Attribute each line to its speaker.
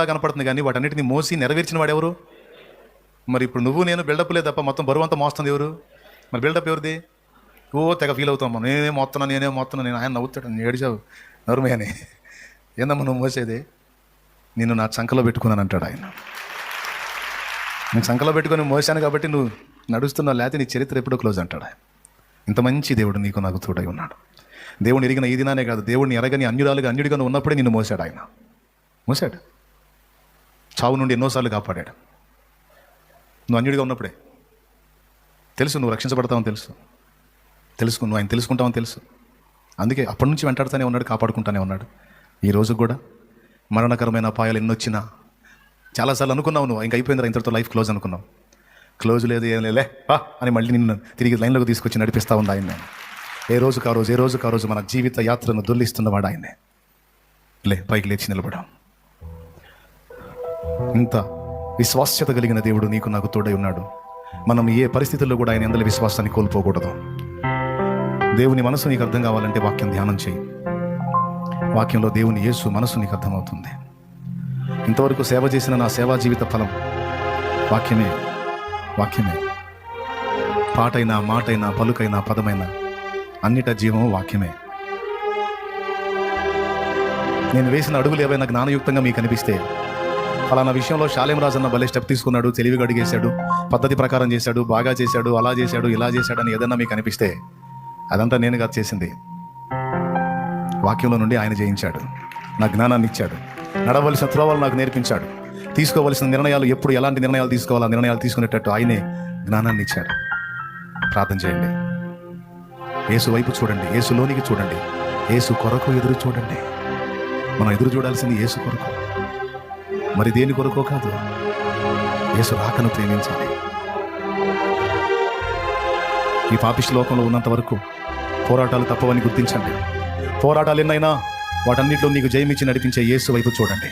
Speaker 1: కనపడుతుంది, కానీ వాటన్నిటిని మోసి నెరవేర్చిన వాడెవరు? మరి ఇప్పుడు నువ్వు నేను బిల్డప్లే తప్ప మొత్తం బరువు అంతా మోస్తుంది ఎవరు? మరి బిల్డప్ ఎవరిది? తెగ ఫీల్ అవుతాం మనం, నేనేం మోస్తున్నా నేను. ఆయన నవ్వుతాడు, నేను ఏడిచావు నరుమే అని. ఏందమ్మా నువ్వు మోసేది? నేను నా చంకలో పెట్టుకున్నాను అంటాడు ఆయన. నేను చంకలో పెట్టుకొని మోసాను కాబట్టి నువ్వు నడుస్తున్నావు, లేకపోతే నీ చరిత్ర ఎప్పుడో క్లోజ్ అంటాడు ఆయన. ఇంత మంచి దేవుడు నీకు నాకు తోడై ఉన్నాడు. దేవుడిని ఎరిగిన ఈ దినానే కాదు, దేవుడిని ఎరగని అన్యుడిగా ఉన్నప్పుడే నిన్ను మోసాడు ఆయన. మోసాడు, చావు నుండి ఎన్నోసార్లు కాపాడాడు. నువ్వు అన్యుడిగా ఉన్నప్పుడే తెలుసు, నువ్వు రక్షించబడతావని తెలుసు, నువ్వు ఆయన తెలుసుకుంటావని తెలుసు. అందుకే అప్పటి నుంచి వెంటాడుతూనే ఉన్నాడు, కాపాడుకుంటానే ఉన్నాడు. ఈ రోజు కూడా మరణకరమైన అపాయాలు ఎన్నొచ్చినా చాలాసార్లు అనుకున్నావు నువ్వు ఇంకా అయిపోయిందిరా, ఇంతటితో లైఫ్ క్లోజ్ అనుకున్నావు. క్లోజ్ లేదు, ఏం లే అని మళ్ళీ నిన్ను తిరిగి లైన్లోకి తీసుకొచ్చి నడిపిస్తూ ఉంది ఆయన. ఏ రోజుకు ఆ రోజు మన జీవిత యాత్రను దొల్లిస్తున్నవాడు ఆయనే. పైకి లేచి నిలబడాం. ఇంత విశ్వాస్యత కలిగిన దేవుడు నీకు నాకు తోడై ఉన్నాడు. మనం ఏ పరిస్థితుల్లో కూడా ఆయన యందలి విశ్వాసాన్ని కోల్పోకూడదు. దేవుని మనసు నీకు అర్థం కావాలంటే వాక్యం ధ్యానం చేయి. వాక్యంలో దేవుని యేసు మనసు నీకు అర్థమవుతుంది. ఇంతవరకు సేవ చేసిన నా సేవా జీవిత ఫలం వాక్యమే. పాటైనా, మాటైనా, పలుకైనా, పదమైనా అన్నిట జీవం వాక్యమే. నేను వేసిన అడుగులు ఏవైనా జ్ఞానయుక్తంగా మీకు అనిపిస్తే, ఫలానా విషయంలో శాలేం రాజు అన్న భలే స్టెప్ తీసుకున్నాడు, తెలివిగా అడిగేశాడు, పద్ధతి ప్రకారం చేశాడు, బాగా చేశాడు, అలా చేశాడు, ఇలా చేశాడు అని ఏదన్నా మీకు అనిపిస్తే అదంతా నేను కాదు చేసింది. వాక్యంలో నుండి ఆయన జయించాడు, నా జ్ఞానాన్ని ఇచ్చాడు, నడవలసిన త్రోవలు నాకు నేర్పించాడు, తీసుకోవలసిన నిర్ణయాలు ఎప్పుడు ఎలాంటి నిర్ణయాలు తీసుకోవాలో ఆ నిర్ణయాలు తీసుకునేటట్టు ఆయనే జ్ఞానాన్ని ఇచ్చాడు. ప్రార్థన చేయండి, యేసు వైపు చూడండి, యేసులోనికి చూడండి, యేసు కొరకు ఎదురు చూడండి. మనం ఎదురు చూడాల్సింది యేసు కొరకు, మరి దేని కొరకో కాదు. యేసు రాకను ప్రేమించాలి. ఈ పాపిష్టి లోకంలో ఉన్నంత వరకు పోరాటాలు తప్పవని గుర్తించండి. పోరాటాలు ఎన్నైనా వాటన్నిటిలో నీకు జయమిచ్చి నడిపించే యేసు వైపు చూడండి.